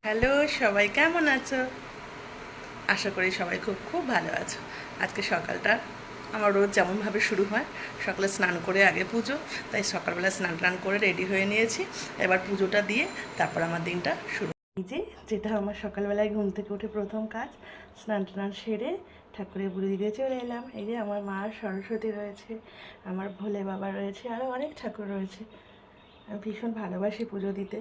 Hello, সবাই কেমন আছো? আশা করি সবাই খুব খুব ভালো আছো। আজকে সকালটা আমার রোজ যেমনভাবে শুরু হয়, সকালে স্নান করে আগে পুজো, তাই সকালবেলা স্নান টান করে রেডি হয়ে নিয়েছি। এবার পুজোটা দিয়ে তারপর আমার দিনটা শুরু। এই যে যেটা আমার সকালবেলায় ঘুম থেকে উঠে প্রথম কাজ, স্নান টান সেরে ঠাকুরের পুজো দিতে চলে এলাম। এই যে আমার মা সরস্বতী রয়েছে, আমার ভোলে বাবা রয়েছে, আরও অনেক ঠাকুর রয়েছে। আমি ভীষণ ভালোবাসি পুজো দিতে।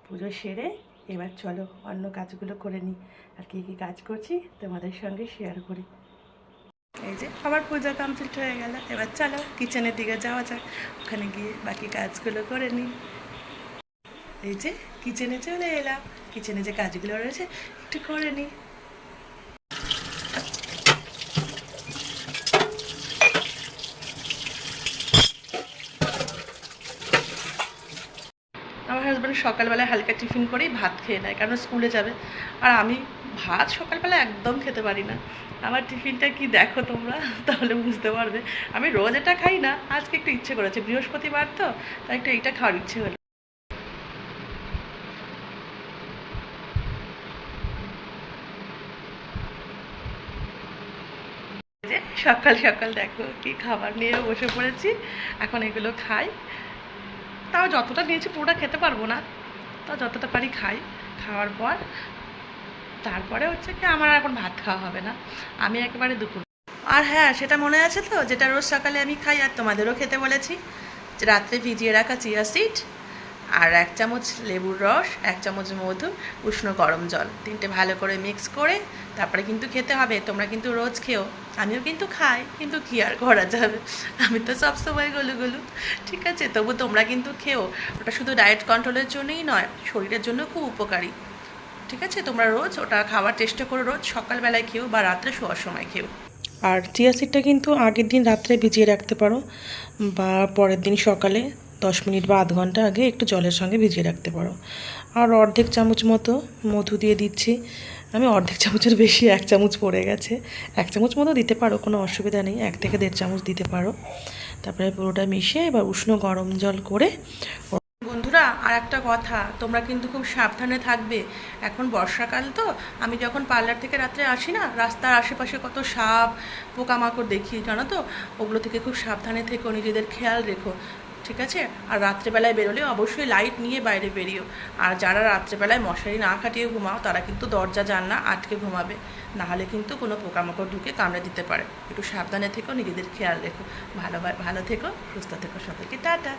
পুজো সেরে এবার চলো অন্য কাজগুলো করে নিই। আর কী কী কাজ করছি তোমাদের সঙ্গে শেয়ার করি। এই যে আবার পূজা কমপ্লিট হয়ে গেল, এবার চলো কিচেনের দিকে যাওয়া যাক, ওখানে গিয়ে বাকি কাজগুলো করে নিই। এই যে কিচেনে চলে এলাম, কিচেনে যে কাজগুলো রয়েছে একটু করে নিই। আমার হাজব্যান্ড সকালবেলায় হালকা টিফিন করেই ভাত খেয়ে নেয়, কারণ স্কুলে যাবে। আর আমি ভাত সকালবেলা একদম খেতে পারি না। আমার টিফিনটা কি দেখো তোমরা, তাহলে বুঝতে পারবে। আমি রোজ এটা খাই না, আজকে একটু ইচ্ছে করেছে, বৃহস্পতিবার তো, তাই একটু এইটা খাওয়ার ইচ্ছে হলো। যে সকাল সকাল দেখো কি খাবার নিয়ে বসে পড়েছি, এখন এগুলো খাই। তাও যতটা নিয়েছি পুরোটা খেতে পারবো না, তাও যতটা পারি খাই। খাওয়ার পর তারপরে হচ্ছে কি আমার এখন ভাত খাওয়া হবে না, আমি একেবারে দুপুর। আর হ্যাঁ, সেটা মনে আছে তো, যেটা রোজ সকালে আমি খাই আর তোমাদেরও খেতে বলেছি, যে রাত্রে ভিজিয়ে রাখা চিয়া সিড আর 1 চামচ লেবুর রস, 1 চামচ মধু, উষ্ণ গরম জল, তিনটে ভালো করে মিক্স করে তারপরে কিন্তু খেতে হবে। তোমরা কিন্তু রোজ খেও, আমিও কিন্তু খাই, কিন্তু কী আর করা যাবে, আমি তো সবসময় গলু গলু। ঠিক আছে, তবু তোমরা কিন্তু খেও। ওটা শুধু ডায়েট কন্ট্রোলের জন্যই নয়, শরীরের জন্য খুব উপকারী। ঠিক আছে, তোমরা রোজ ওটা খাওয়ার চেষ্টা করো, রোজ সকালবেলায় খেও বা রাত্রে শোয়ার সময় খেও। আর চিয়া সিডটা কিন্তু আগের দিন রাত্রে ভিজিয়ে রাখতে পারো, বা পরের দিন সকালে 10 মিনিট বা আধ ঘন্টা আগে একটু জলের সঙ্গে ভিজিয়ে রাখতে পারো। আর অর্ধেক চামচ মতো মধু দিয়ে দিচ্ছি আমি, অর্ধেক চামচের বেশি 1 চামচ পড়ে গেছে। 1 চামচ মতো দিতে পারো, কোনো অসুবিধা নেই, 1 থেকে 1.5 চামচ দিতে পারো। তারপরে পুরোটা মিশিয়ে এবার উষ্ণ গরম জল করে। বন্ধুরা, আর একটা কথা, তোমরা কিন্তু খুব সাবধানে থাকবে। এখন বর্ষাকাল তো, আমি যখন পার্লার থেকে রাত্রে আসি না, রাস্তার আশেপাশে কত সাপ পোকামাকড় দেখি, জানো তো। ওগুলো থেকে খুব সাবধানে থেকো, নিজেদের খেয়াল রেখো। ঠিক আছে, আর রাত্রেবেলায় বেরোলে অবশ্যই লাইট নিয়ে বাইরে বেরিও। আর যারা রাত্রেবেলায় মশারি না খাটিয়ে ঘুমাও, তারা কিন্তু দরজা জানলা আটকে ঘুমাবে, নাহলে কিন্তু কোনো পোকামাকড় ঢুকে কামড়ে দিতে পারে। একটু সাবধানে থেকো, নিজেদের খেয়াল রেখো। ভালো ভালো থেকো, সুস্থ থেকো, সকলকে টাটা।